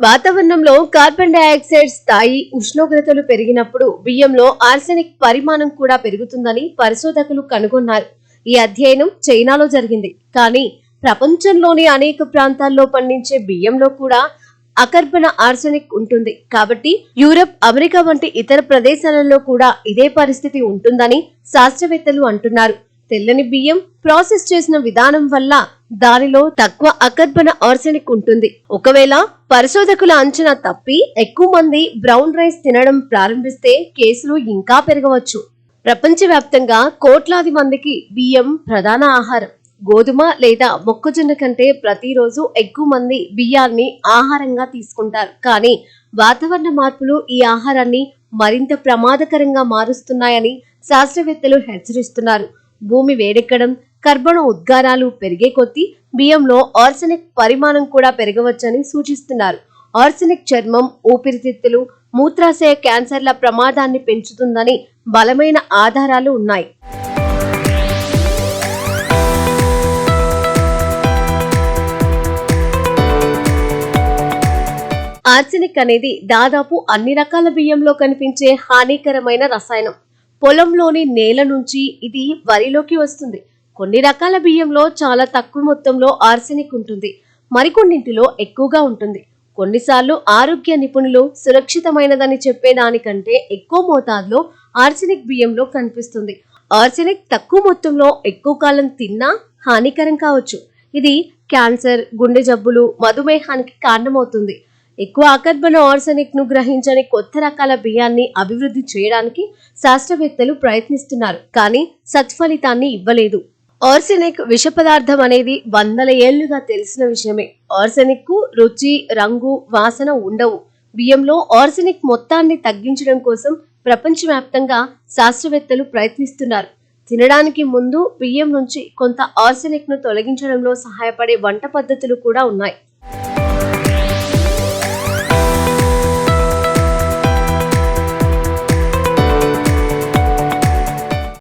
వాతావరణంలో carbon dioxide స్థాయి ఉష్ణోగ్రతలు పెరిగినప్పుడు బియ్యంలో ఆర్సెనిక్ పరిమాణం కూడా పెరుగుతుందని పరిశోధకులు కనుగొన్నారు. ఈ అధ్యయనం చైనాలో జరిగింది. కానీ ప్రపంచంలోని అనేక ప్రాంతాల్లో పండించే బియ్యంలో కూడా అకర్బన ఆర్సెనిక్ ఉంటుంది. కాబట్టి యూరప్, అమెరికా వంటి ఇతర ప్రదేశాలలో కూడా ఇదే పరిస్థితి ఉంటుందని శాస్త్రవేత్తలు అంటున్నారు. తెల్లని బియ్యం ప్రాసెస్ చేసిన విధానం వల్ల దానిలో తక్కువ అకర్బన ఆర్సెనిక్ ఉంటుంది. ఒకవేళ పరిశోధకుల అంచనా తప్పి ఎక్కువ మంది బ్రౌన్ రైస్ తినడం ప్రారంభిస్తే కేసులు ఇంకా పెరగవచ్చు. ప్రపంచవ్యాప్తంగా కోట్లాది మందికి బియ్యం ప్రధాన ఆహారం. గోధుమ లేదా మొక్కజొన్న కంటే ప్రతిరోజు ఎక్కువ మంది బియ్యాన్ని ఆహారంగా తీసుకుంటారు. కానీ వాతావరణ మార్పులు ఈ ఆహారాన్ని మరింత ప్రమాదకరంగా మారుస్తున్నాయని శాస్త్రవేత్తలు హెచ్చరిస్తున్నారు. భూమి వేడెక్కడం, కర్బన ఉద్గారాలు పెరిగే కొద్దీ బియ్యంలో ఆర్సెనిక్ పరిమాణం కూడా పెరగవచ్చని సూచిస్తున్నారు. ఆర్సెనిక్ చర్మం, ఊపిరితిత్తులు, మూత్రాశయ క్యాన్సర్ల ప్రమాదాన్ని పెంచుతుందని బలమైన ఆధారాలు ఉన్నాయి. ఆర్సెనిక్ అనేది దాదాపు అన్ని రకాల బియ్యంలో కనిపించే హానికరమైన రసాయనం. పొలంలోని నేల నుంచి ఇది వరిలోకి వస్తుంది. కొన్ని రకాల బియ్యంలో చాలా తక్కువ మొత్తంలో ఆర్సెనిక్ ఉంటుంది, మరికొన్నింటిలో ఎక్కువగా ఉంటుంది. కొన్నిసార్లు ఆరోగ్య నిపుణులు సురక్షితమైనదని చెప్పేదానికంటే ఎక్కువ మోతాదులో ఆర్సెనిక్ బియ్యంలో కనిపిస్తుంది. ఆర్సెనిక్ తక్కువ మొత్తంలో ఎక్కువ కాలం తిన్నా హానికరం కావచ్చు. ఇది క్యాన్సర్, గుండె జబ్బులు, మధుమేహానికి కారణమవుతుంది. ఎక్కువ అకర్బన ఆర్సెనిక్ ను గ్రహించని కొత్త రకాల బియ్యాన్ని అభివృద్ధి చేయడానికి శాస్త్రవేత్తలు ప్రయత్నిస్తున్నారు. కానీ సత్ఫలితాన్ని ఇవ్వలేదు. ఆర్సెనిక్ విష పదార్థం అనేది వందల ఏళ్లుగా తెలిసిన విషయమే. ఆర్సెనిక్ కు రుచి, రంగు, వాసన ఉండవు. బియ్యంలో ఆర్సెనిక్ మొత్తాన్ని తగ్గించడం కోసం ప్రపంచవ్యాప్తంగా శాస్త్రవేత్తలు ప్రయత్నిస్తున్నారు. తినడానికి ముందు బియ్యం నుంచి కొంత ఆర్సెనిక్ ను తొలగించడంలో సహాయపడే వంట పద్ధతులు కూడా ఉన్నాయి.